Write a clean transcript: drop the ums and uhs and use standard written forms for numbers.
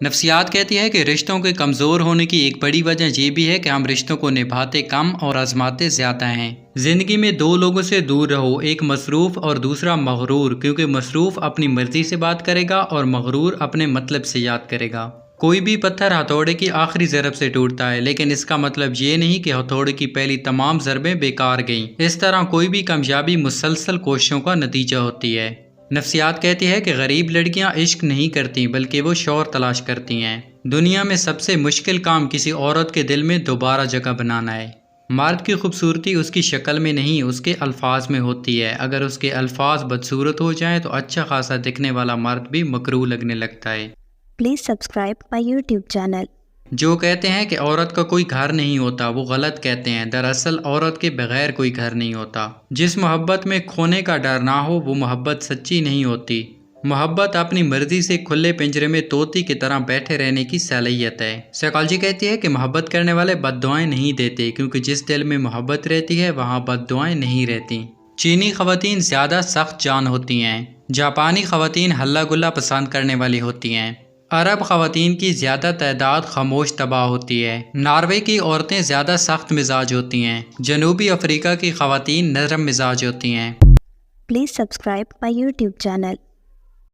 नफ्सियात कहती है कि रिश्तों के कमज़ोर होने की एक बड़ी वजह यह भी है कि हम रिश्तों को निभाते कम और आजमाते ज़्यादा हैं। ज़िंदगी में दो लोगों से दूर रहो, एक मसरूफ़ और दूसरा मगरूर, क्योंकि मसरूफ़ अपनी मर्ज़ी से बात करेगा और मगरूर अपने मतलब से याद करेगा। कोई भी पत्थर हथौड़े की आखिरी ज़रब से टूटता है, लेकिन इसका मतलब ये नहीं कि हथौड़े की पहली तमाम ज़रबें बेकार गईं। इस तरह कोई भी कामयाबी मुसलसल कोशिशों का नतीजा होती है। नफ्सियात कहती है कि गरीब लड़कियां इश्क नहीं करती बल्कि वो शौहर तलाश करती हैं। दुनिया में सबसे मुश्किल काम किसी औरत के दिल में दोबारा जगह बनाना है। मर्द की खूबसूरती उसकी शक्ल में नहीं, उसके अल्फाज में होती है। अगर उसके अल्फाज बदसूरत हो जाएं तो अच्छा खासा दिखने वाला मर्द भी मकरूह लगने लगता है। Please subscribe my YouTube channel. जो कहते हैं कि औरत का कोई घर नहीं होता, वो गलत कहते हैं। दरअसल औरत के बगैर कोई घर नहीं होता। जिस मोहब्बत में खोने का डर ना हो वो मोहब्बत सच्ची नहीं होती। मोहब्बत अपनी मर्जी से खुले पिंजरे में तोती की तरह बैठे रहने की सलाहियत है। साइकोलॉजी कहती है कि मोहब्बत करने वाले बद्दुआएं नहीं देते, क्योंकि जिस दिल में मोहब्बत रहती है वहाँ बद्दुआएं नहीं रहती। चीनी खवातीन ज़्यादा सख्त जान होती हैं। जापानी खवातीन हल्ला गुल्ला पसंद करने वाली होती हैं। अरब खवातीन की ज़्यादा तादाद खामोश तबाह होती है। नॉर्वे की औरतें ज़्यादा सख्त मिजाज होती हैं। जनूबी अफ्रीका की खवातीन नरम मिजाज होती हैं। Please subscribe my YouTube channel.